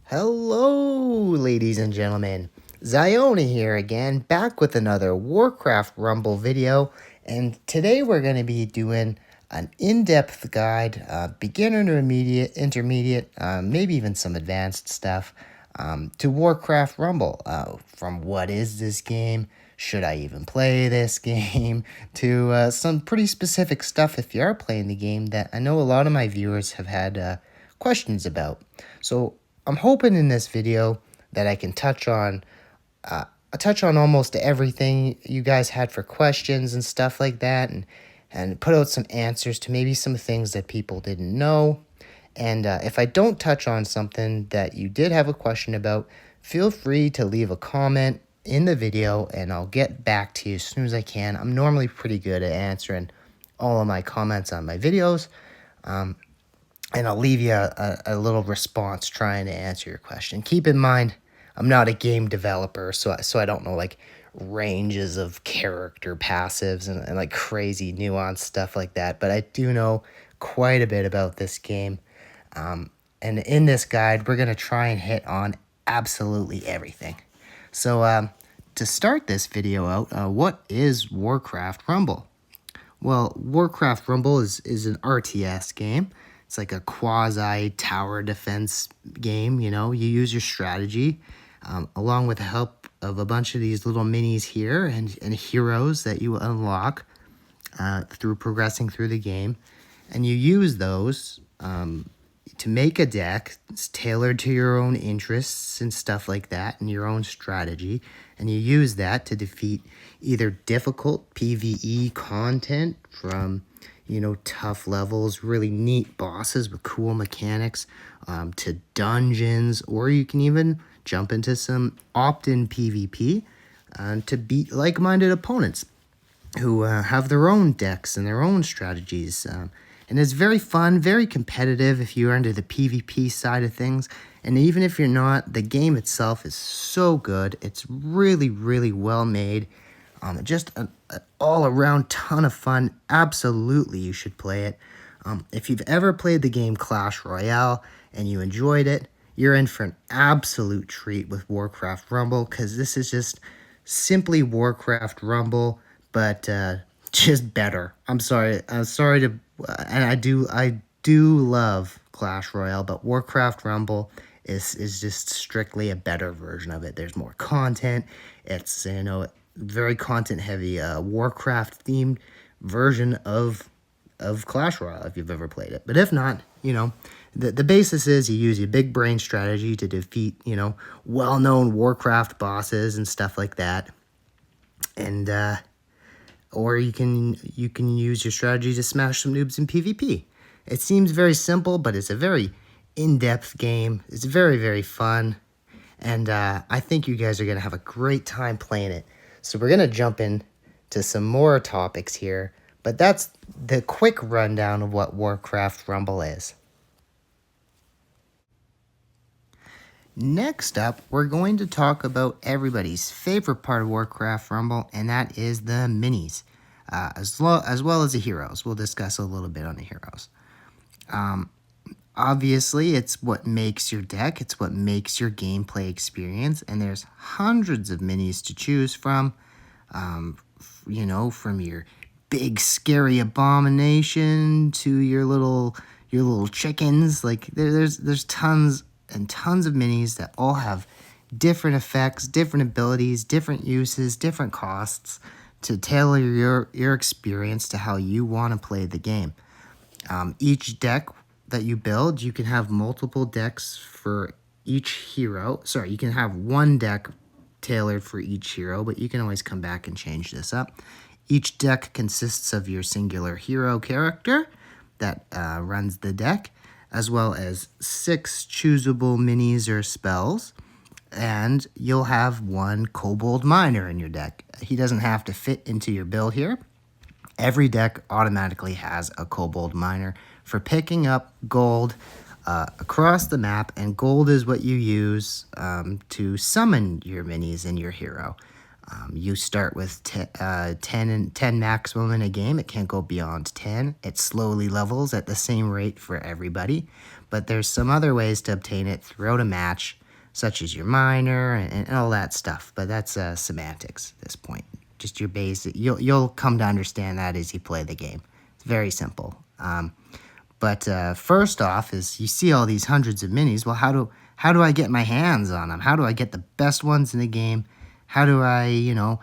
Hello, ladies and gentlemen. Ziona here again, back with another Warcraft Rumble video, and today we're going to be doing an in-depth guide, beginner to intermediate, maybe even some advanced stuff, to Warcraft Rumble. From what is this game, should I even play this game, to some pretty specific stuff if you are playing the game that I know a lot of my viewers have had questions about. So I'm hoping in this video that I can touch on almost everything you guys had for questions and stuff like that, and put out some answers to maybe some things that people didn't know. And if I don't touch on something that you did have a question about, feel free to leave a comment in the video and I'll get back to you as soon as I can. I'm normally pretty good at answering all of my comments on my videos. And I'll leave you a little response trying to answer your question. Keep in mind, I'm not a game developer, so I don't know like ranges of character passives and like crazy nuanced stuff like that. But I do know quite a bit about this game. And in this guide, we're going to try and hit on absolutely everything. So to start this video out, what is Warcraft Rumble? Well, Warcraft Rumble is an RTS game. It's like a quasi-tower defense game, you know. You use your strategy along with the help of a bunch of these little minis here and heroes that you unlock through progressing through the game. And you use those to make a deck that's tailored to your own interests and stuff like that and your own strategy. And you use that to defeat either difficult PvE content from, you know, tough levels, really neat bosses with cool mechanics, to dungeons, or you can even jump into some opt-in PvP to beat like-minded opponents who have their own decks and their own strategies. And it's very fun, very competitive if you're into the PvP side of things. And even if you're not, the game itself is so good. It's really, really well made. Just an all-around ton of fun. Absolutely, you should play it. If you've ever played the game Clash Royale and you enjoyed it, you're in for an absolute treat with Warcraft Rumble, because this is just simply Warcraft Rumble, but just better. I'm sorry to, and I do love Clash Royale, but Warcraft Rumble is just strictly a better version of it. There's more content. It's, you know, very content heavy, Warcraft themed version of Clash Royale if you've ever played it. But if not, you know, the basis is you use your big brain strategy to defeat, you know, well-known Warcraft bosses and stuff like that. And or you can use your strategy to smash some noobs in PvP. It seems very simple, but it's a very in-depth game. It's very, very fun. And I think you guys are going to have a great time playing it. So we're going to jump in to some more topics here, but that's the quick rundown of what Warcraft Rumble is. Next up, we're going to talk about everybody's favorite part of Warcraft Rumble, and that is the minis, as well as the heroes. We'll discuss a little bit on the heroes. Obviously, it's what makes your deck, it's what makes your gameplay experience, and there's hundreds of minis to choose from, you know, from your big scary abomination to your little chickens. Like there's tons and tons of minis that all have different effects, different abilities, different uses, different costs to tailor your experience to how you want to play the game. Each deck that you build, you can have multiple decks for each hero. Sorry, you can have one deck tailored for each hero, but you can always come back and change this up. Each deck consists of your singular hero character that runs the deck, as well as 6 choosable minis or spells, and you'll have one kobold miner in your deck. He doesn't have to fit into your build here. Every deck automatically has a kobold miner for picking up gold across the map, and gold is what you use to summon your minis and your hero. You start with 10 maximum in a game. It can't go beyond 10. It slowly levels at the same rate for everybody. but there's some other ways to obtain it throughout a match, such as your minor and all that stuff. But that's semantics at this point. Just your basic. You'll come to understand that as you play the game. It's very simple. But first off is you see all these hundreds of minis. Well, how do I get my hands on them? How do I get the best ones in the game? How do I,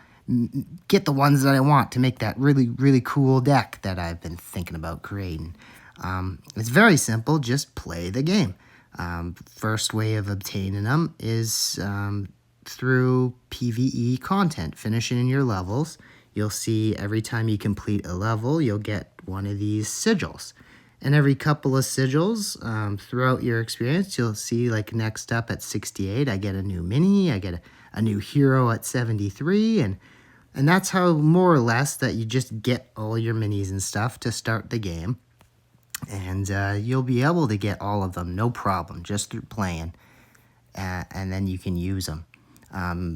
get the ones that I want to make that really, really cool deck that I've been thinking about creating? It's very simple. Just play the game. First way of obtaining them is through PvE content, finishing your levels. You'll see every time you complete a level, you'll get one of these sigils. And every couple of sigils throughout your experience, you'll see, like, next up at 68, I get a new mini, I get a new hero at 73, and that's how, more or less, that you just get all your minis and stuff to start the game. And you'll be able to get all of them, no problem, just through playing. And then you can use them.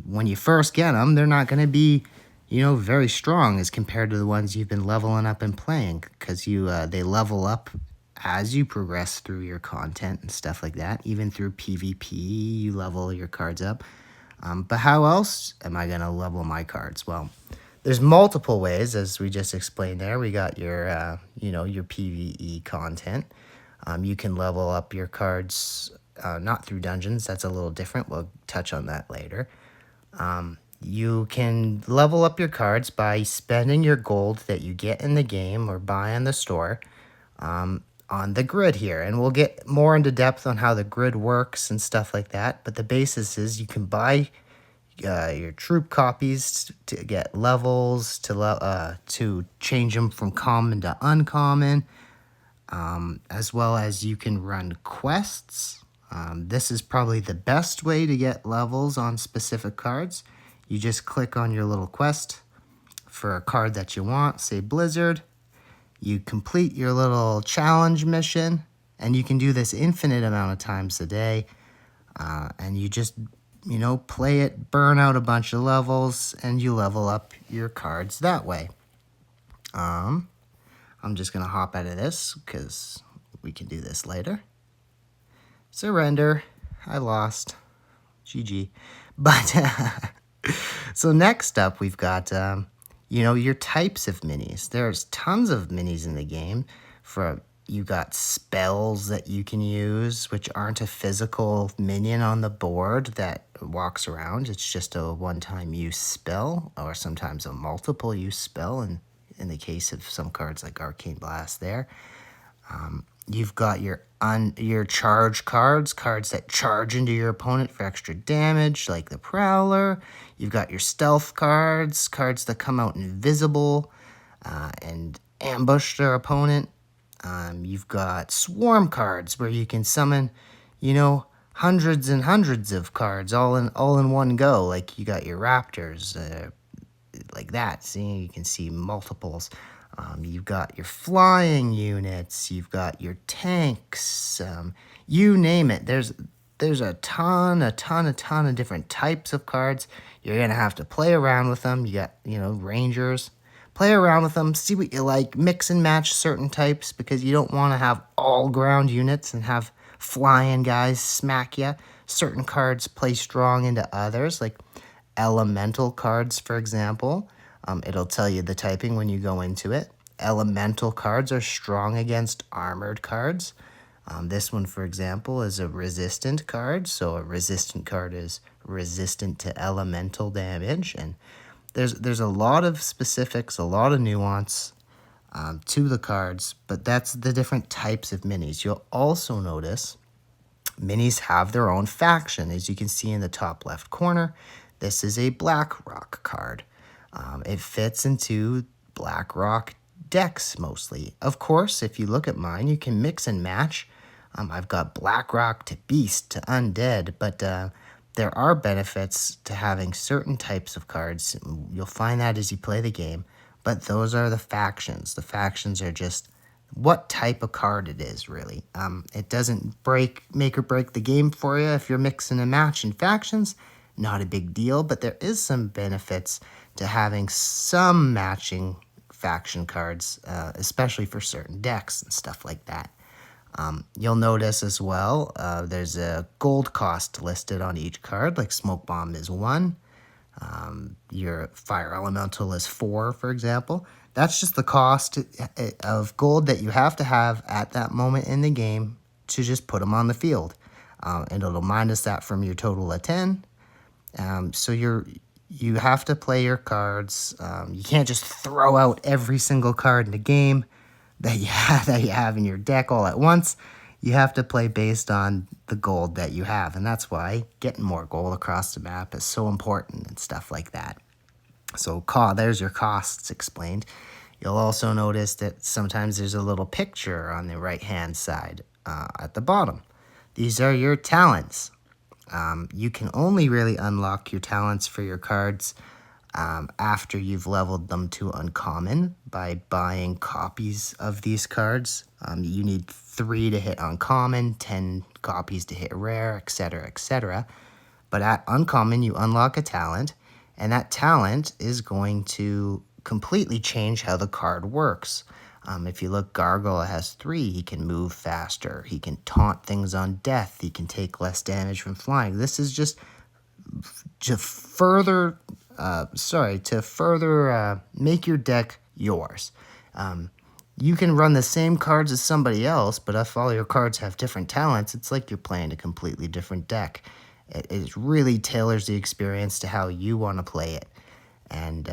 When you first get them, they're not going to be, very strong as compared to the ones you've been leveling up and playing, because they level up as you progress through your content and stuff like that. Even through PvP, you level your cards up. But how else am I going to level my cards? Well, there's multiple ways, as we just explained there. We got your, your PvE content. You can level up your cards, not through dungeons. That's a little different. We'll touch on that later. You can level up your cards by spending your gold that you get in the game or buy in the store on the grid here. And we'll get more into depth on how the grid works and stuff like that. But the basis is you can buy your troop copies to get levels, to change them from common to uncommon, as well as you can run quests. This is probably the best way to get levels on specific cards. You just click on your little quest for a card that you want, say Blizzard. You complete your little challenge mission, and you can do this infinite amount of times a day. And you just, play it, burn out a bunch of levels, and you level up your cards that way. I'm just going to hop out of this because we can do this later. Surrender. I lost. GG. But so next up, we've got, your types of minis. There's tons of minis in the game. You got spells that you can use, which aren't a physical minion on the board that walks around. It's just a one-time use spell, or sometimes a multiple use spell in the case of some cards like Arcane Blast there. You've got your charge cards that charge into your opponent for extra damage, like the Prowler. You've got your stealth cards that come out invisible and ambush their opponent. You've got swarm cards where you can summon, hundreds and hundreds of cards all in one go. Like you got your raptors, like that. See, you can see multiples. You've got your flying units. You've got your tanks. You name it. There's a ton of different types of cards. You're gonna have to play around with them. You got rangers. Play around with them. See what you like. Mix and match certain types because you don't want to have all ground units and have flying guys smack you. Certain cards play strong into others, like elemental cards, for example. It'll tell you the typing when you go into it. Elemental cards are strong against armored cards. This one, for example, is a resistant card. So a resistant card is resistant to elemental damage. And there's a lot of specifics, a lot of nuance to the cards. But that's the different types of minis. You'll also notice minis have their own faction. As you can see in the top left corner, this is a BlackRock card. It fits into BlackRock decks mostly. Of course, if you look at mine, you can mix and match. I've got BlackRock to Beast to Undead, but there are benefits to having certain types of cards. You'll find that as you play the game, but those are the factions. The factions are just what type of card it is, really. It doesn't make or break the game for you if you're mixing and matching factions. Not a big deal, but there is some benefits to having some matching faction cards, especially for certain decks and stuff like that. You'll notice as well, there's a gold cost listed on each card, like Smoke Bomb is 1. Your Fire Elemental is 4, for example. That's just the cost of gold that you have to have at that moment in the game to just put them on the field. And it'll minus that from your total of 10. So you have to play your cards. You can't just throw out every single card in the game that you have in your deck all at once. You have to play based on the gold that you have, and that's why getting more gold across the map is so important and stuff like that. So there's your costs explained. You'll also notice that sometimes there's a little picture on the right-hand side at the bottom. These are your talents. You can only really unlock your talents for your cards after you've leveled them to uncommon by buying copies of these cards. You need 3 to hit uncommon, 10 copies to hit rare, etc., etc. But at uncommon, you unlock a talent, and that talent is going to completely change how the card works. If you look, Gargoyle has 3. He can move faster. He can taunt things on death. He can take less damage from flying. This is just to further make your deck yours. You can run the same cards as somebody else, but if all your cards have different talents, it's like you're playing a completely different deck. It really tailors the experience to how you want to play it. And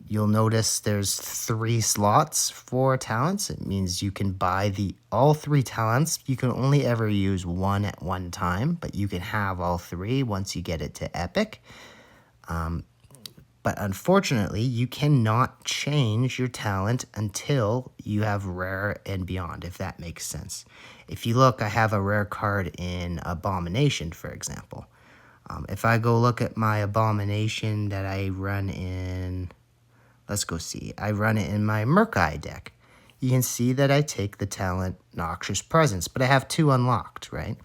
you'll notice there's 3 slots for talents. It means you can buy all 3 talents. You can only ever use 1 at one time, but you can have all 3 once you get it to Epic. But unfortunately, you cannot change your talent until you have rare and beyond, if that makes sense. If you look, I have a rare card in Abomination, for example. If I go look at my Abomination that I run in, let's go see. I run it in my Murk-Eye deck. You can see that I take the talent Noxious Presence, but I have 2 unlocked, right?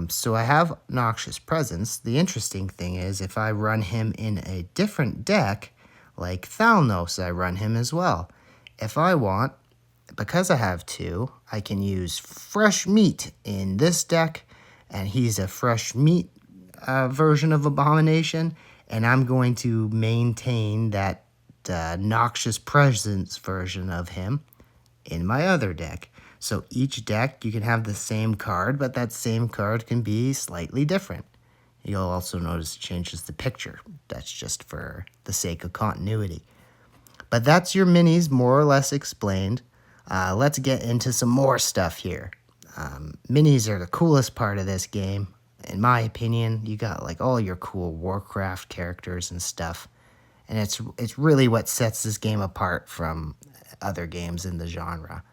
So I have Noxious Presence. The interesting thing is if I run him in a different deck, like Thalnos, I run him as well. If I want, because I have 2, I can use Fresh Meat in this deck, and he's a Fresh Meat version of Abomination, and I'm going to maintain that Noxious Presence version of him in my other deck. So each deck, you can have the same card, but that same card can be slightly different. You'll also notice it changes the picture. That's just for the sake of continuity. But that's your minis more or less explained. Let's get into some more stuff here. Minis are the coolest part of this game. In my opinion, you got like all your cool Warcraft characters and stuff. And it's really what sets this game apart from other games in the genre.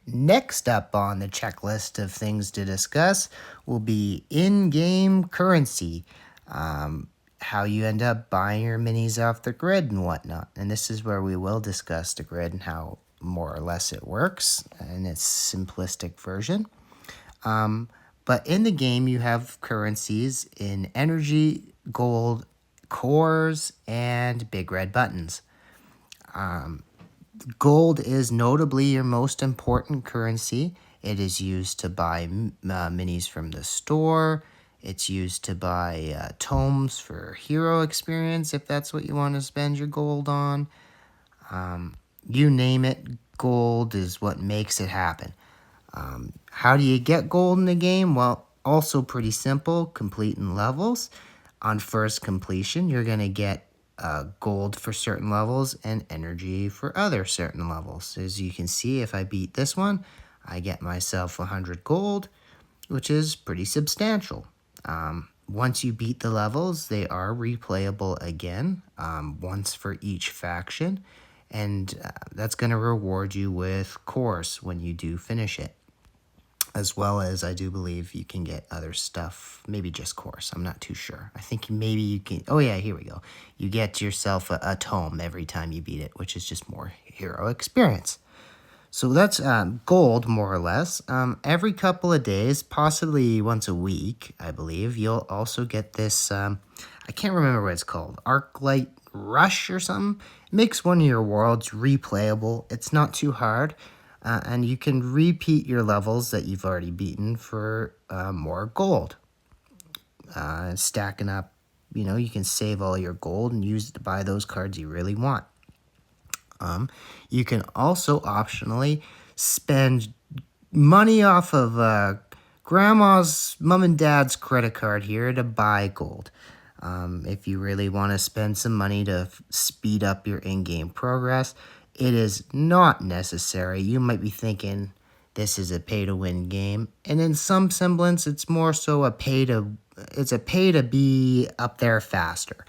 Next up on the checklist of things to discuss will be in-game currency, how you end up buying your minis off the grid and whatnot. And this is where we will discuss the grid and how more or less it works in its simplistic version. But in the game, you have currencies in energy, gold, cores, and big red buttons. Gold is notably your most important currency. It is used to buy minis from the store. It's used to buy tomes for hero experience, if that's what you want to spend your gold on. You name it, gold is what makes it happen. How do you get gold in the game? Well, also pretty simple, completing levels. On first completion, you're going to get gold for certain levels and energy for other certain levels. As you can see, if I beat this one, I get myself 100 gold, which is pretty substantial. Once you beat the levels, they are replayable again, once for each faction, and that's going to reward you with cores when you do finish it. As well as, I do believe you can get other stuff, maybe just cores, I'm not too sure. I think maybe you can, oh yeah, here we go. You get yourself a tome every time you beat it, which is just more hero experience. So that's gold, more or less. Every couple of days, possibly once a week, I believe, you'll also get this, I can't remember what it's called, Arc Light Rush or something. It makes one of your worlds replayable. It's not too hard. And you can repeat your levels that you've already beaten for more gold. Stacking up, you can save all your gold and use it to buy those cards you really want. You can also optionally spend money off of grandma's, mom and dad's credit card here to buy gold. If you really want to spend some money to speed up your in-game progress, it is not necessary. You might be thinking this is a pay-to-win game, and in some semblance, it's more so a pay to be up there faster.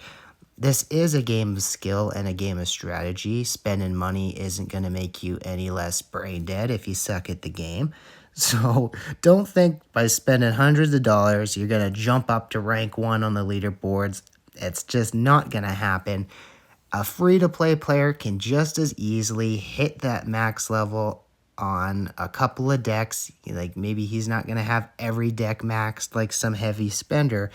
This is a game of skill and a game of strategy. Spending money isn't going to make you any less brain dead if you suck at the game. So don't think by spending hundreds of dollars you're going to jump up to rank 1 on the leaderboards. It's just not going to happen. A free-to-play player can just as easily hit that max level on a couple of decks. Like maybe he's not going to have every deck maxed like some heavy spender,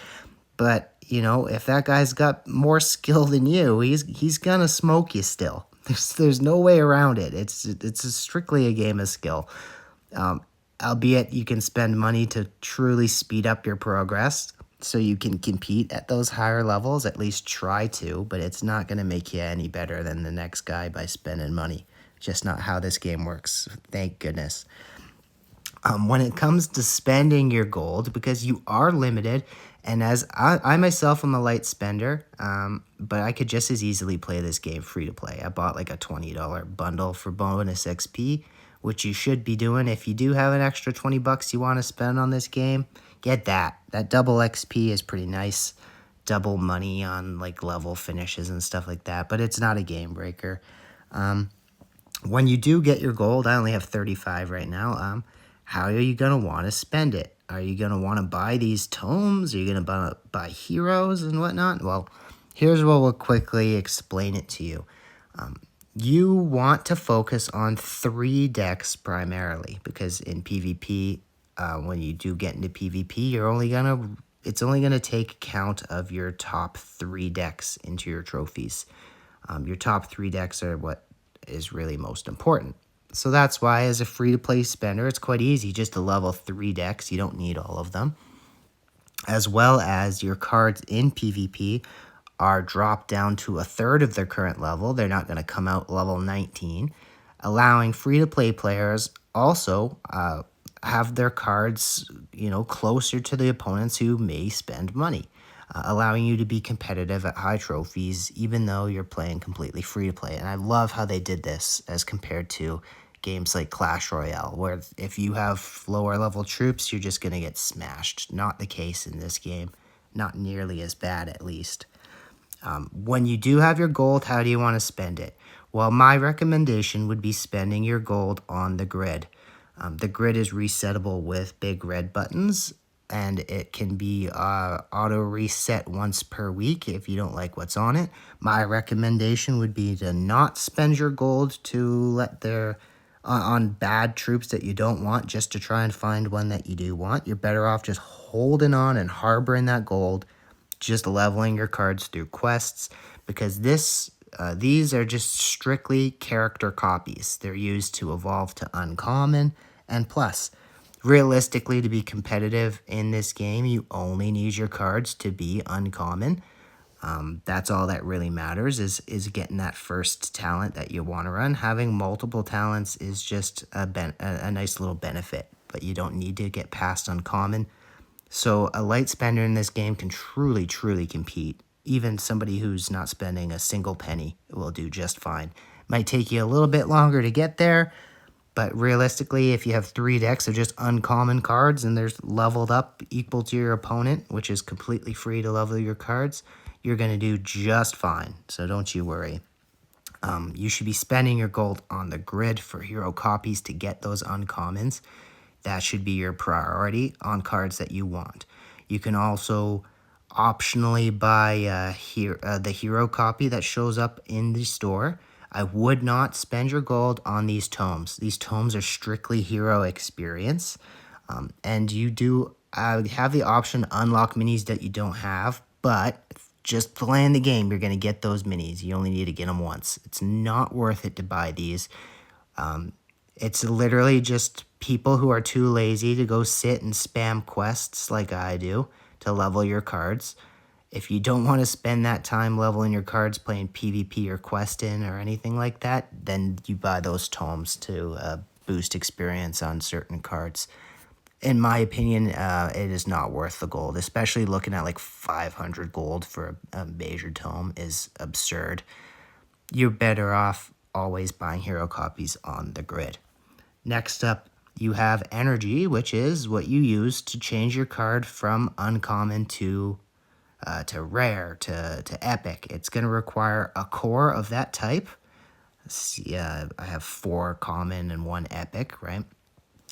but if that guy's got more skill than you, he's gonna smoke you still. There's no way around it. It's strictly a game of skill. Albeit you can spend money to truly speed up your progress so you can compete at those higher levels, at least try to, but it's not going to make you any better than the next guy by spending money. Just not how this game works, thank goodness. When it comes to spending your gold, because you are limited, and as I myself am a light spender, but I could just as easily play this game free to play. I bought like a $20 bundle for bonus XP, which you should be doing. If you do have an extra $20 you want to spend on this game, get that. That double XP is pretty nice. Double money on like level finishes and stuff like that, but it's not a game breaker. When you do get your gold, I only have 35 right now. How are you going to want to spend it? Are you going to want to buy these tomes? Are you going to buy heroes and whatnot? Well, here's what we'll quickly explain it to you. You want to focus on 3 decks primarily, because in PvP, when you do get into PvP, it's only gonna take account of your top 3 decks into your trophies. Your top 3 decks are what is really most important. So that's why, as a free-to-play spender, it's quite easy just to level 3 decks. You don't need all of them. As well as your cards in PvP are dropped down to a third of their current level. They're not going to come out level 19, allowing free-to-play players also have their cards, closer to the opponents who may spend money, allowing you to be competitive at high trophies, even though you're playing completely free-to-play. And I love how they did this as compared to games like Clash Royale, where if you have lower level troops, you're just going to get smashed. Not the case in this game. Not nearly as bad, at least. When you do have your gold, how do you want to spend it? Well, my recommendation would be spending your gold on the grid. The grid is resettable with big red buttons, and it can be auto reset once per week if you don't like what's on it. My recommendation would be to not spend your gold on bad troops that you don't want, just to try and find one that you do want. You're better off just holding on and harboring that gold, just leveling your cards through quests, because these are just strictly character copies. They're used to evolve to uncommon, and plus, realistically, to be competitive in this game, you only need your cards to be uncommon. That's all that really matters is getting that first talent that you want to run. Having multiple talents is just a nice little benefit, but you don't need to get past uncommon. So a light spender in this game can truly, truly compete. Even somebody who's not spending a single penny will do just fine. Might take you a little bit longer to get there, but realistically, if you have 3 decks of just uncommon cards and they're leveled up equal to your opponent, which is completely free to level your cards, you're going to do just fine. So don't you worry. You should be spending your gold on the grid for hero copies to get those uncommons. That should be your priority on cards that you want. You can also optionally buy the hero copy that shows up in the store. I would not spend your gold on these tomes. These tomes are strictly hero experience. And you do have the option to unlock minis that you don't have, but just playing the game, you're going to get those minis. You only need to get them once. It's not worth it to buy these. It's literally just people who are too lazy to go sit and spam quests like I do to level your cards. If you don't want to spend that time leveling your cards playing PvP or questing or anything like that, then you buy those tomes to boost experience on certain cards. In my opinion, it is not worth the gold, especially looking at like 500 gold for a major tome is absurd. You're better off always buying hero copies on the grid. Next up, you have energy, which is what you use to change your card from uncommon to rare to epic. It's going to require a core of that type. See, I have 4 common and 1 epic, right?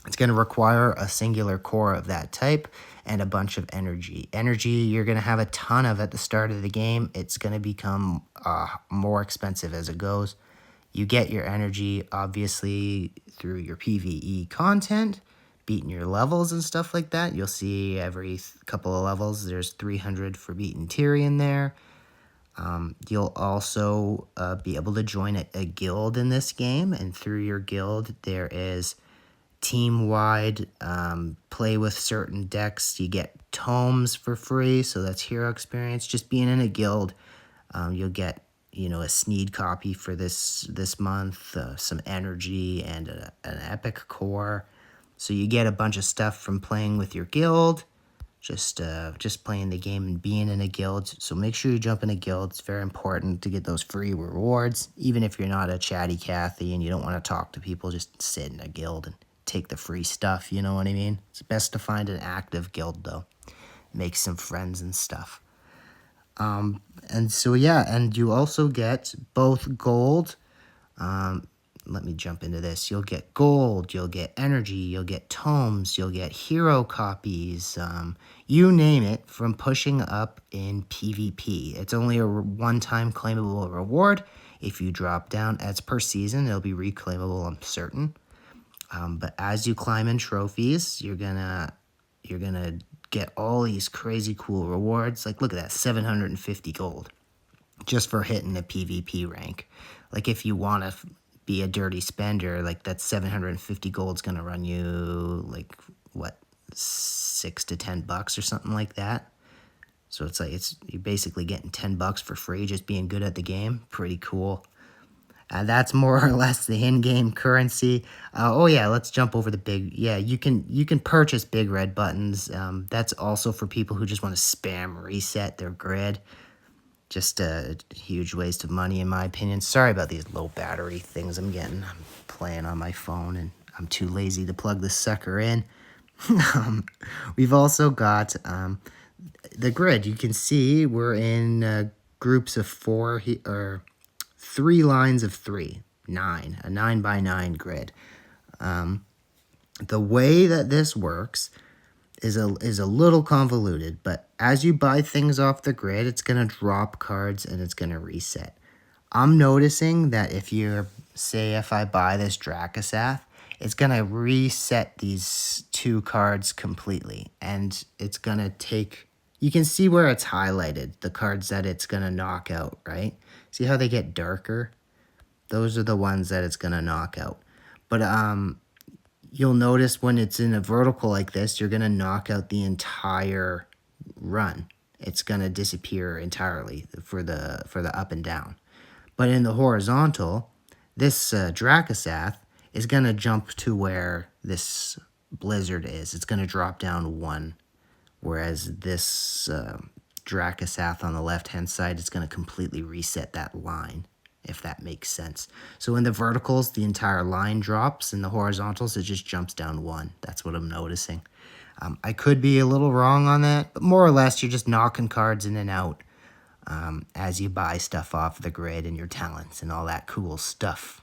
It's going to require a singular core of that type and a bunch of energy. Energy, you're going to have a ton of at the start of the game. It's going to become more expensive as it goes. You get your energy, obviously, through your PvE content, beating your levels and stuff like that. You'll see every couple of levels, there's 300 for beating Tyrion there. You'll also be able to join a guild in this game, and through your guild, there is team-wide play with certain decks. You get tomes for free, so that's hero experience. Just being in a guild, you'll get a Sneed copy for this month, some energy, and an epic core. So you get a bunch of stuff from playing with your guild, just playing the game and being in a guild. So make sure you jump in a guild. It's very important to get those free rewards. Even if you're not a chatty Cathy and you don't want to talk to people, just sit in a guild and take the free stuff, you know what I mean? It's best to find an active guild, though. Make some friends and stuff. And so, yeah, and you also get both gold. Let me jump into this. You'll get gold, you'll get energy, you'll get tomes, you'll get hero copies, you name it, from pushing up in PvP. It's only a one-time claimable reward. If you drop down, as per season, it'll be reclaimable, I'm certain. But as you climb in trophies, you're gonna get all these crazy cool rewards. Like, look at that, 750 gold just for hitting the PvP rank. Like, if you want to be a dirty spender, like, that 750 gold's gonna run you like what, $6 to $10 or something like that. So it's like you're basically getting $10 for free just being good at the game. Pretty cool. That's more or less the in-game currency. Oh yeah, let's jump over the big. Yeah, you can purchase big red buttons. That's also for people who just want to spam reset their grid. Just a huge waste of money, in my opinion. Sorry about these low battery things I'm getting. I'm playing on my phone, and I'm too lazy to plug this sucker in. We've also got the grid. You can see we're in groups of 4 or 3 lines of 3, 9, a 9 by 9 grid. The way that this works is a little convoluted, but as you buy things off the grid, it's going to drop cards and it's going to reset. I'm noticing that if I buy this Dracasath, it's going to reset these 2 cards completely, and it's going to take, you can see where it's highlighted, the cards that it's going to knock out, right? See how they get darker? Those are the ones that it's going to knock out. But you'll notice when it's in a vertical like this, you're going to knock out the entire run. It's going to disappear entirely for the up and down. But in the horizontal, this Dracasath is going to jump to where this Blizzard is. It's going to drop down 1, whereas this Dracasath on the left-hand side is going to completely reset that line, if that makes sense. So in the verticals, the entire line drops. In the horizontals, it just jumps down 1. That's what I'm noticing. I could be a little wrong on that, but more or less, you're just knocking cards in and out as you buy stuff off the grid and your talents and all that cool stuff.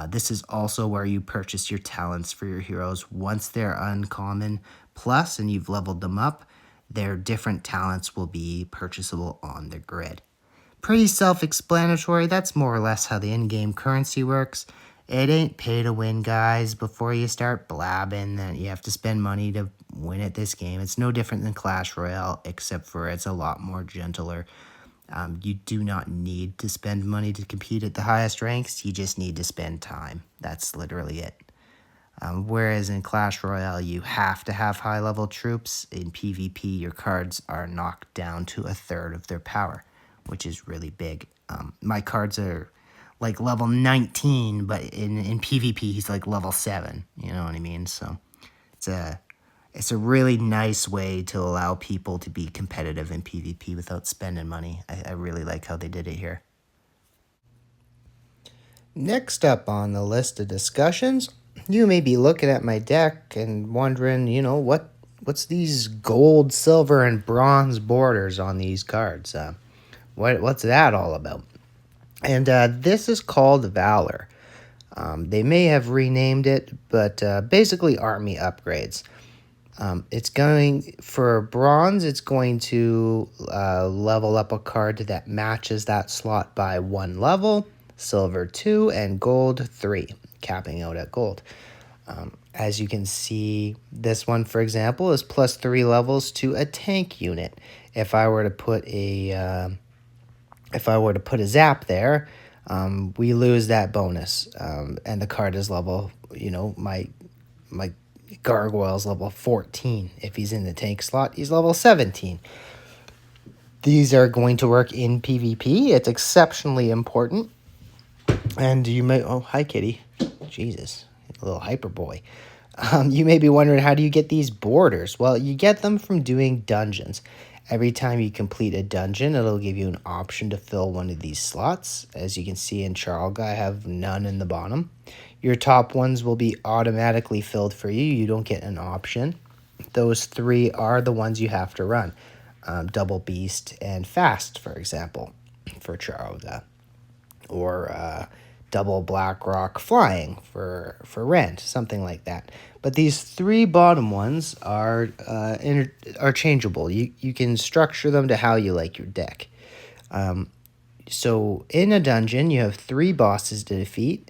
This is also where you purchase your talents for your heroes. Once they're uncommon plus and you've leveled them up, their different talents will be purchasable on the grid. Pretty self-explanatory. That's more or less how the in-game currency works. It ain't pay to win, guys. Before you start blabbing that you have to spend money to win at this game, it's no different than Clash Royale, except for it's a lot more gentler. You do not need to spend money to compete at the highest ranks. You just need to spend time. That's literally it. Whereas in Clash Royale, you have to have high-level troops. In PvP, your cards are knocked down to a third of their power, which is really big. My cards are like level 19, but in PvP, he's like level 7. You know what I mean? So it's a really nice way to allow people to be competitive in PvP without spending money. I really like how they did it here. Next up on the list of discussions, you may be looking at my deck and wondering, what's these gold, silver, and bronze borders on these cards? What's that all about? And this is called Valor. They may have renamed it, but basically army upgrades. It's going for bronze. It's going to level up a card that matches that slot by 1 level. Silver 2 and gold 3, capping out at gold. As you can see, this one, for example, is plus 3 levels to a tank unit. If I were to put a zap there, we lose that bonus, and the card is level. My gargoyle's level 14. If he's in the tank slot, he's level 17. These are going to work in PvP. It's exceptionally important. And you may... Oh, hi, kitty. Jesus, a little hyper boy. You may be wondering, how do you get these borders? Well, you get them from doing dungeons. Every time you complete a dungeon, it'll give you an option to fill one of these slots. As you can see in Charlga, I have none in the bottom. Your top ones will be automatically filled for you. You don't get an option. Those 3 are the ones you have to run. Double Beast and Fast, for example, for Charlga. Or double Blackrock Flying for Rent, something like that. But these 3 bottom ones are changeable. You can structure them to how you like your deck. So in a dungeon, you have 3 bosses to defeat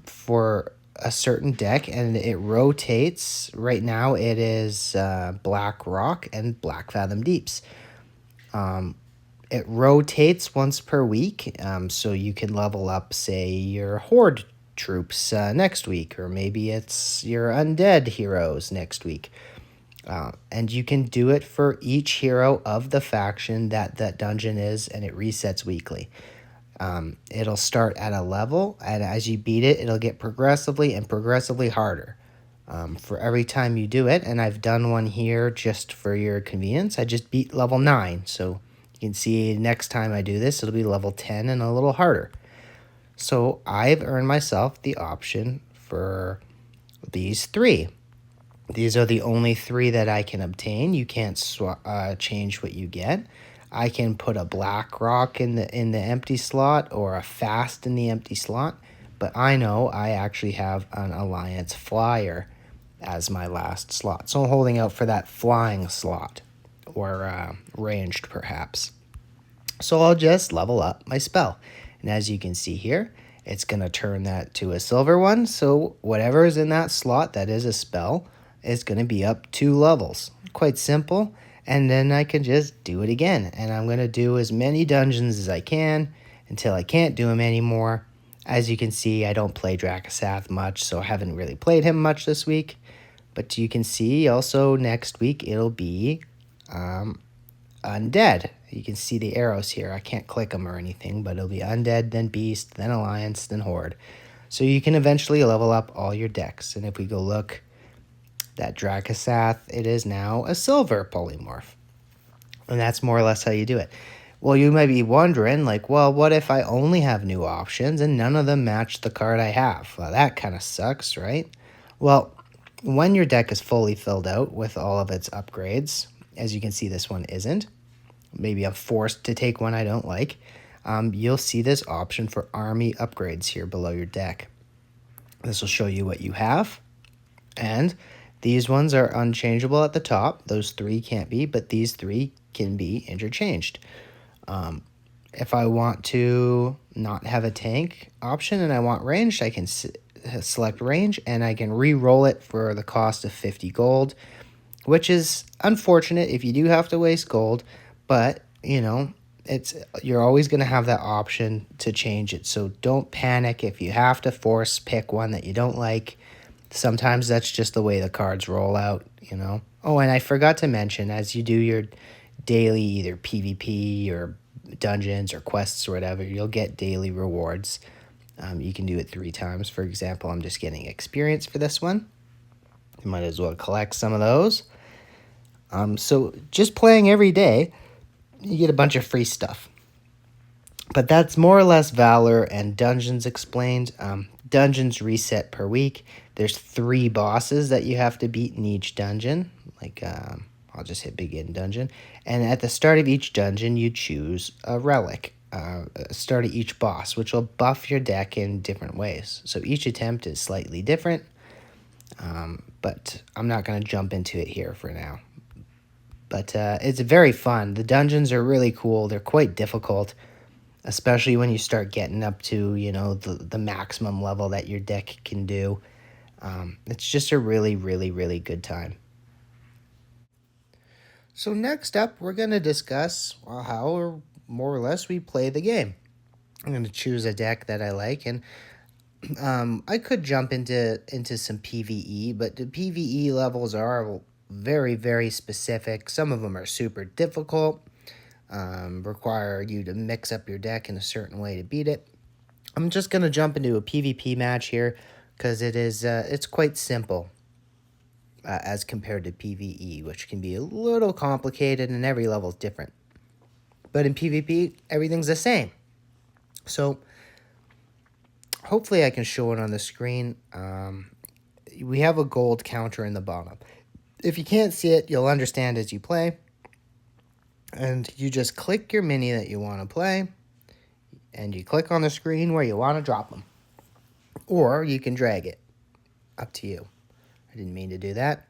for a certain deck, and it rotates. Right now, it is Black Rock and Black Fathom Deeps. It rotates once per week, so you can level up, say, your Horde troops next week, or maybe it's your Undead heroes next week. And you can do it for each hero of the faction that dungeon is, and it resets weekly. It'll start at a level, and as you beat it, it'll get progressively harder. For every time you do it, and I've done one here just for your convenience, I just beat level 9, so you can see next time I do this, it'll be level 10 and a little harder. So I've earned myself the option for these 3. These are the only 3 that I can obtain. You can't change what you get. I can put a Black Rock in the empty slot or a Fast in the empty slot, but I know I actually have an Alliance Flyer as my last slot. So I'm holding out for that flying slot, or ranged perhaps. So I'll just level up my spell. And as you can see here, it's going to turn that to a silver one. So whatever is in that slot that is a spell is going to be up 2 levels. Quite simple. And then I can just do it again. And I'm going to do as many dungeons as I can until I can't do them anymore. As you can see, I don't play Drakasath much, so I haven't really played him much this week. But you can see also next week it'll be Undead. You can see the arrows here. I can't click them or anything, but it'll be Undead, then Beast, then Alliance, then Horde. So you can eventually level up all your decks. And if we go look, that Drakasath, it is now a silver polymorph. And that's more or less how you do it. Well, you might be wondering, like, well, what if I only have new options and none of them match the card I have? Well, that kind of sucks, right? Well, when your deck is fully filled out with all of its upgrades, as you can see, this one isn't. Maybe I'm forced to take one I don't like. You'll see this option for army upgrades here below your deck. This will show you what you have. And these ones are unchangeable at the top. Those 3 can't be, but these 3 can be interchanged. If I want to not have a tank option and I want ranged, I can select range and I can re-roll it for the cost of 50 gold, which is unfortunate if you do have to waste gold, but, you're always going to have that option to change it. So don't panic if you have to force pick one that you don't like. Sometimes that's just the way the cards roll out, you know. Oh, and I forgot to mention, as you do your daily either PvP or dungeons or quests or whatever, you'll get daily rewards. You can do it 3 times. For example, I'm just getting experience for this one. You might as well collect some of those. So just playing every day, you get a bunch of free stuff. But that's more or less Valor and Dungeons explained. Dungeons reset per week. There's 3 bosses that you have to beat in each dungeon. I'll just hit begin dungeon. And at the start of each dungeon, you choose a relic. Start of each boss, which will buff your deck in different ways. So each attempt is slightly different. But I'm not going to jump into it here for now. But it's very fun. The dungeons are really cool. They're quite difficult, especially when you start getting up to, you know, the maximum level that your deck can do. It's just a really, really, really good time. So next up, we're going to discuss how, or more or less, we play the game. I'm going to choose a deck that I like, and I could jump into some PvE, but the PvE levels are very, very specific. Some of them are super difficult, require you to mix up your deck in a certain way to beat it. I'm just going to jump into a PvP match here because it's quite simple as compared to PvE, which can be a little complicated and every level is different. But in PvP, everything's the same. So hopefully I can show it on the screen. We have a gold counter in the bottom. If you can't see it, you'll understand as you play. And you just click your mini that you want to play. And you click on the screen where you want to drop them. Or you can drag it. Up to you. I didn't mean to do that.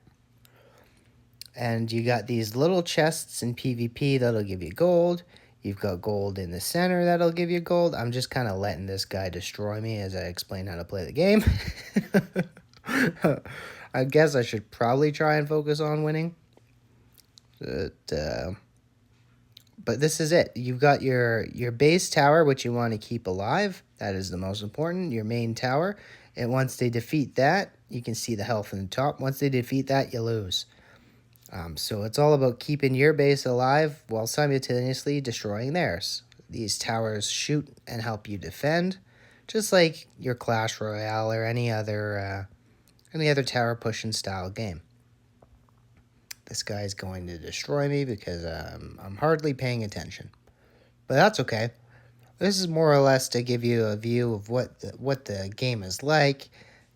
And you got these little chests in PvP that'll give you gold. You've got gold in the center that'll give you gold. I'm just kind of letting this guy destroy me as I explain how to play the game. I guess I should probably try and focus on winning. But this is it. You've got your base tower, which you want to keep alive. That is the most important, your main tower. And once they defeat that, you can see the health in the top. Once they defeat that, you lose. So it's all about keeping your base alive while simultaneously destroying theirs. These towers shoot and help you defend, just like your Clash Royale or any other tower pushing style game. This guy's going to destroy me because I'm hardly paying attention, but that's okay. This is more or less to give you a view of what the game is like.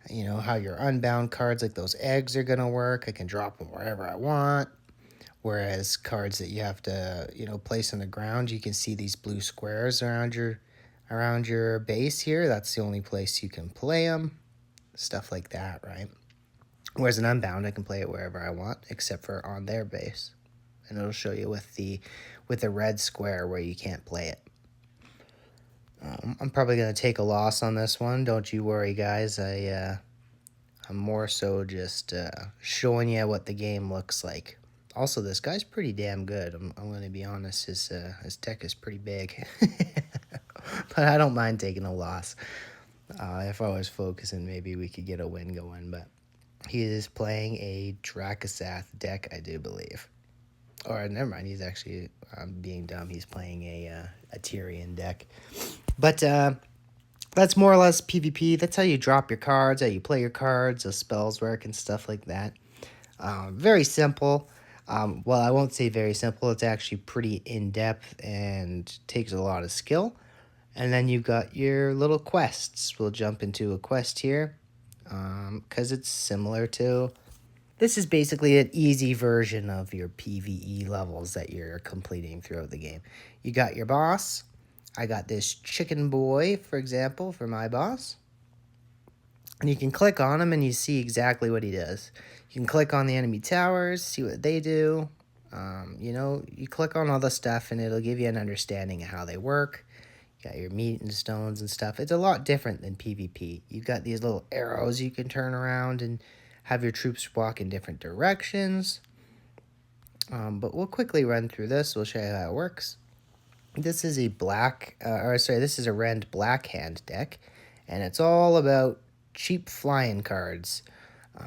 You know, how your unbound cards like those eggs are going to work. I can drop them wherever I want. Whereas cards that you have to, you know, place on the ground, you can see these blue squares around your base here. That's the only place you can play them. Stuff like that, right? Whereas an unbound, I can play it wherever I want, except for on their base. And it'll show you with the red square where you can't play it. I'm probably going to take a loss on this one. Don't you worry, guys. I'm more so just showing you what the game looks like. Also, this guy's pretty damn good. I'm going to be honest. His deck is pretty big. But I don't mind taking a loss. If I was focusing, maybe we could get a win going. But he is playing a Dracasath deck, I do believe. Or never mind, he's actually being dumb. He's playing a Tyrion deck. But that's more or less PvP. That's how you drop your cards, how you play your cards, how spells work and stuff like that. Very simple. Well, I won't say very simple. It's actually pretty in-depth and takes a lot of skill. And then you've got your little quests. We'll jump into a quest here because it's similar to... This is basically an easy version of your PvE levels that you're completing throughout the game. You got your boss. I got this chicken boy, for example, for my boss. And you can click on him and you see exactly what he does. You can click on the enemy towers, see what they do. You know, you click on all the stuff and it'll give you an understanding of how they work. You got your meat and stones and stuff. It's a lot different than PvP. You've got these little arrows you can turn around and have your troops walk in different directions. But we'll quickly run through this. We'll show you how it works. This is a this is a Rend Black Hand deck, and it's all about cheap flying cards.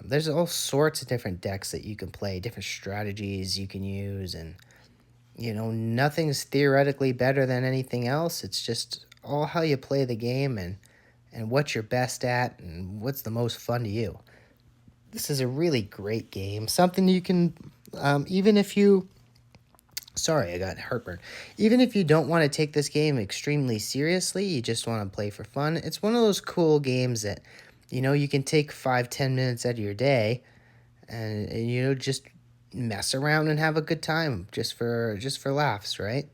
There's all sorts of different decks that you can play, different strategies you can use, and nothing's theoretically better than anything else. It's just all how you play the game and what you're best at and what's the most fun to you. This is a really great game. Something you can, even if you, sorry, I got heartburn. Even if you don't want to take this game extremely seriously, you just want to play for fun. It's one of those cool games that, you can take 5-10 minutes out of your day and just mess around and have a good time just for laughs, right?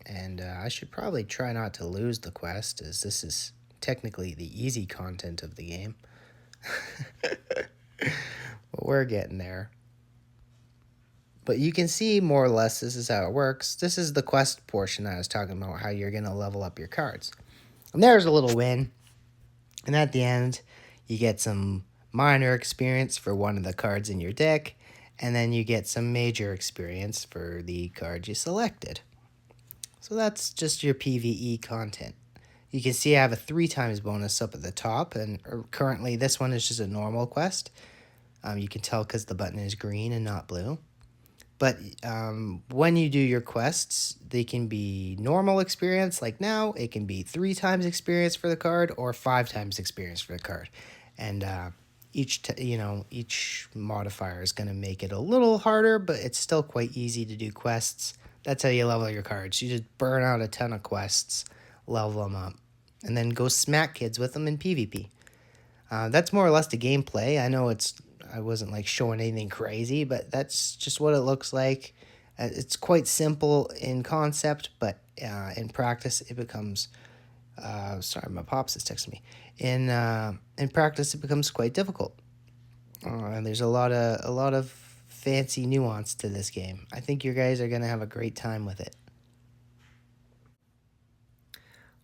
And I should probably try not to lose the quest, as this is technically the easy content of the game. But we're getting there. But you can see more or less this is how it works. This is the quest portion I was talking about, how you're going to level up your cards. And there's a little win. And at the end, you get some minor experience for one of the cards in your deck, and then you get some major experience for the card you selected. So that's just your PvE content. You can see I have a 3x bonus up at the top, and currently this one is just a normal quest. You can tell because the button is green and not blue. But when you do your quests, they can be normal experience, like now. It can be 3x experience for the card or 5x experience for the card. And each modifier is going to make it a little harder, but it's still quite easy to do quests. That's how you level your cards. You just burn out a ton of quests, level them up, and then go smack kids with them in PvP. That's more or less the gameplay. I know I wasn't like showing anything crazy, but that's just what it looks like. It's quite simple in concept, but in practice it becomes. Sorry, my pops is texting me. In practice, it becomes quite difficult. And there's a lot of fancy nuance to this game. I think you guys are gonna have a great time with it.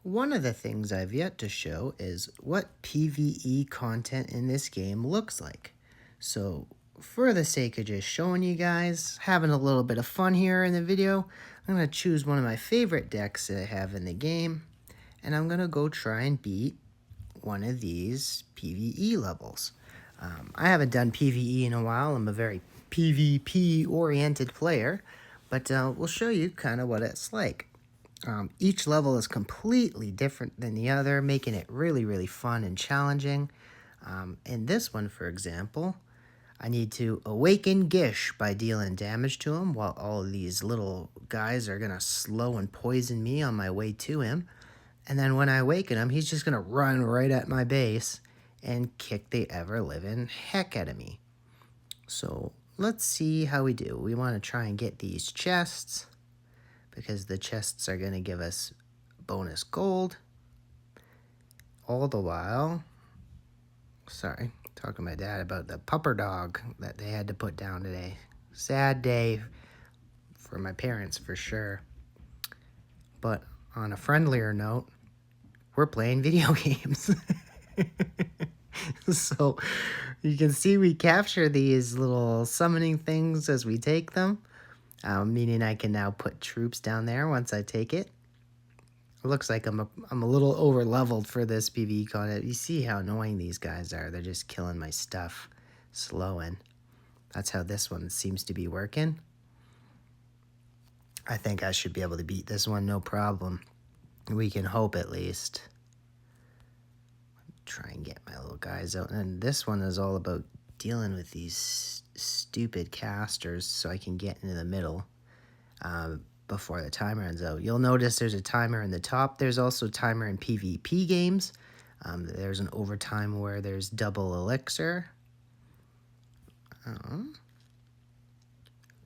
One of the things I've yet to show is what PvE content in this game looks like. So, for the sake of just showing you guys, having a little bit of fun here in the video, I'm going to choose one of my favorite decks that I have in the game, and I'm going to go try and beat one of these PvE levels. I haven't done PvE in a while. I'm a very PvP-oriented player, but we'll show you kind of what it's like. Each level is completely different than the other, making it really, really fun and challenging. In this one, for example, I need to awaken Gish by dealing damage to him, while all of these little guys are going to slow and poison me on my way to him. And then when I awaken him, he's just going to run right at my base and kick the ever-living heck out of me. So let's see how we do. We want to try and get these chests, because the chests are going to give us bonus gold. All the while, sorry, talking to my dad about the pupper dog that they had to put down today. Sad day for my parents, for sure. But on a friendlier note, we're playing video games. So you can see we capture these little summoning things as we take them, meaning I can now put troops down there once I take it. It looks like I'm a little over leveled for this PvE content. You see how annoying these guys are. They're just killing my stuff, slowing. That's how this one seems to be working. I think I should be able to beat this one, no problem. We can hope, at least. Try and get my little guys out. And this one is all about dealing with these stupid casters so I can get into the middle before the timer runs out. You'll notice there's a timer in the top. There's also a timer in PvP games. There's an overtime where there's double elixir.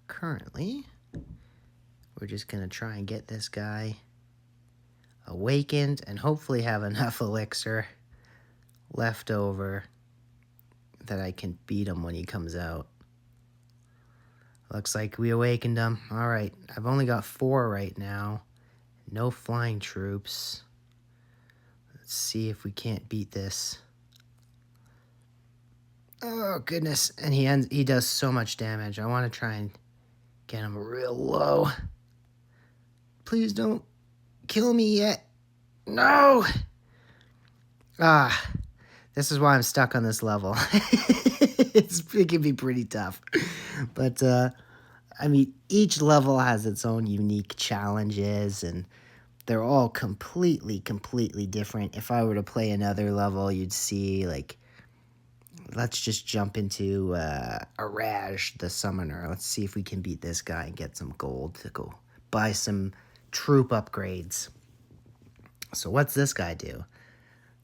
Currently, we're just going to try and get this guy awakened and hopefully have enough elixir left over that I can beat him when he comes out. Looks like we awakened him. Alright, I've only got 4 right now. No flying troops. Let's see if we can't beat this. Oh, goodness. And he does so much damage. I want to try and get him real low. Please don't. kill me yet. No! Ah, this is why I'm stuck on this level. It can be pretty tough. But, I mean, each level has its own unique challenges, and they're all completely different. If I were to play another level, you'd see, like, let's just jump into Araj, the Summoner. Let's see if we can beat this guy and get some gold to go buy some troop upgrades. So what's this guy do?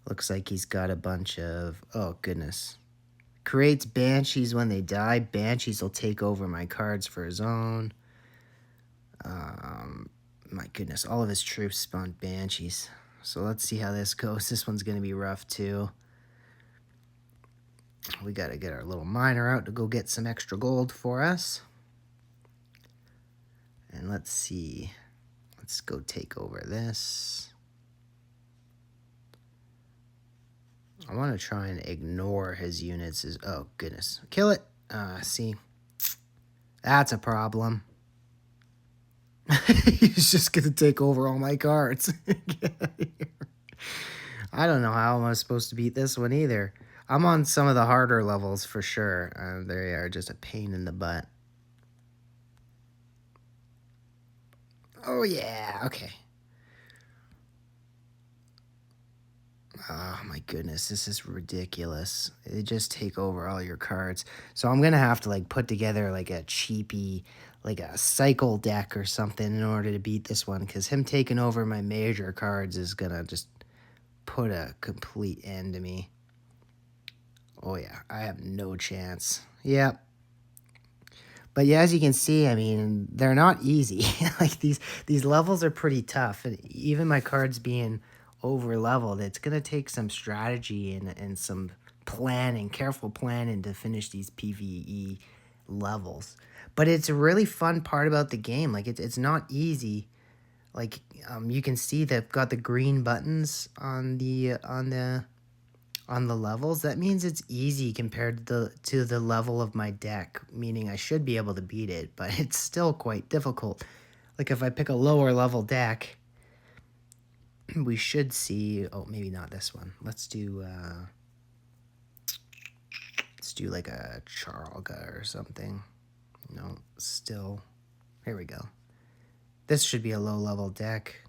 Looks like he's got a bunch of... Oh, goodness. Creates Banshees when they die. Banshees will take over my cards for his own. My goodness, all of his troops spawn Banshees. So let's see how this goes. This one's going to be rough, too. We got to get our little miner out to go get some extra gold for us. And let's see. Let's go take over this. I want to try and ignore his units. Oh, goodness. Kill it. See. That's a problem. He's just going to take over all my cards. Get out of here. I don't know how I'm supposed to beat this one either. I'm on some of the harder levels for sure. They are just a pain in the butt. Oh, yeah. Okay. Oh, my goodness. This is ridiculous. They just take over all your cards. So I'm going to have to, like, put together, like, a cheapy, like, a cycle deck or something in order to beat this one. Because him taking over my major cards is going to just put a complete end to me. Oh, yeah. I have no chance. Yep. But yeah, as you can see, I mean, they're not easy. Like, these levels are pretty tough. And even my cards being over leveled, it's going to take some strategy and some planning, careful planning to finish these PvE levels. But it's a really fun part about the game. Like, it's not easy. Like, you can see they've got the green buttons on the levels. That means it's easy compared to the level of my deck, meaning I should be able to beat it, but it's still quite difficult. Like, if I pick a lower level deck, we should see... Oh, maybe not this one. Let's do like a Charlga or something. No, still... Here we go. This should be a low level deck.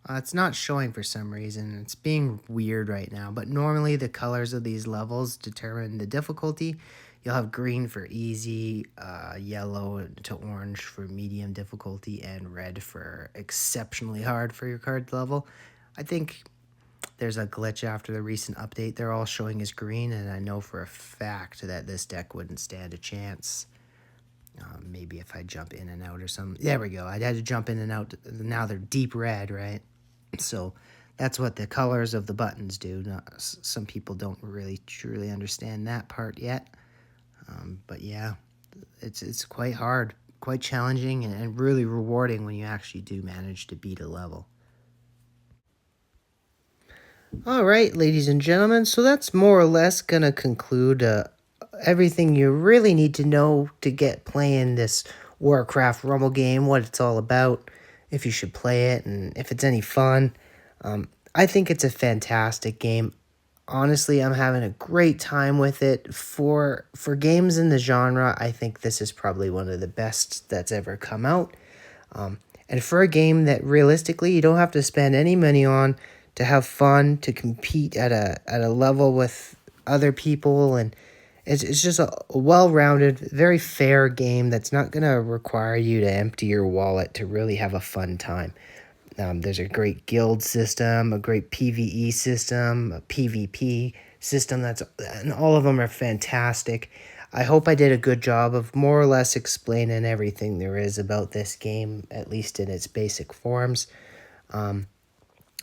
It's not showing for some reason. It's being weird right now, but normally the colors of these levels determine the difficulty. You'll have green for easy, yellow to orange for medium difficulty, and red for exceptionally hard for your card level. I think there's a glitch after the recent update. They're all showing as green, and I know for a fact that this deck wouldn't stand a chance. Maybe if I jump in and out or something. There we go. I had to jump in and out. Now they're deep red, right? So that's what the colors of the buttons do. Some people don't really truly understand that part yet. But yeah, it's quite hard, quite challenging, and really rewarding when you actually do manage to beat a level. All right, ladies and gentlemen, so that's more or less going to conclude everything you really need to know to get playing this Warcraft Rumble game, what it's all about, if you should play it, and if it's any fun. I think it's a fantastic game. Honestly, I'm having a great time with it. For games in the genre, I think this is probably one of the best that's ever come out. And for a game that realistically you don't have to spend any money on, to have fun, to compete at a level with other people, and it's just a well-rounded, very fair game that's not going to require you to empty your wallet to really have a fun time. There's a great guild system, a great PvE system, a PvP system, and all of them are fantastic. I hope I did a good job of more or less explaining everything there is about this game, at least in its basic forms.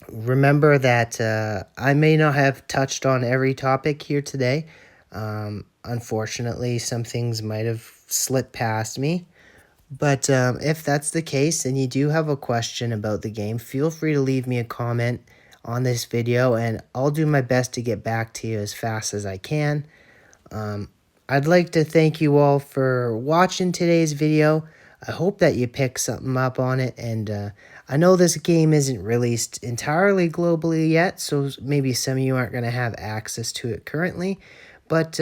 Remember that I may not have touched on every topic here today. Unfortunately, some things might have slipped past me. But if that's the case and you do have a question about the game, feel free to leave me a comment on this video, and I'll do my best to get back to you as fast as I can. I'd like to thank you all for watching today's video. I hope that you pick something up on it, and I know this game isn't released entirely globally yet, so maybe some of you aren't going to have access to it currently, but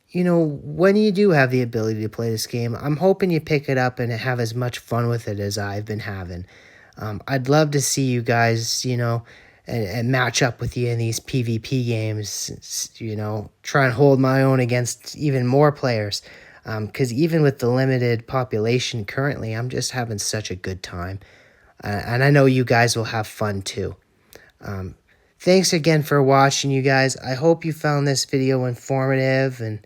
you know, when you do have the ability to play this game, I'm hoping you pick it up and have as much fun with it as I've been having. I'd love to see you guys, you know, and match up with you in these PvP games, you know, try and hold my own against even more players. Because even with the limited population currently, I'm just having such a good time. And I know you guys will have fun too. Thanks again for watching, you guys. I hope you found this video informative, and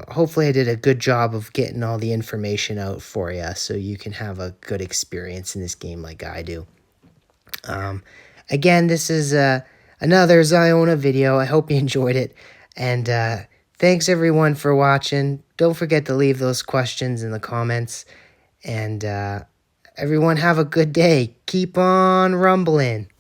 hopefully I did a good job of getting all the information out for you so you can have a good experience in this game like I do. Again, this is another Ziona video. I hope you enjoyed it. And thanks everyone for watching. Don't forget to leave those questions in the comments. And everyone have a good day. Keep on rumbling.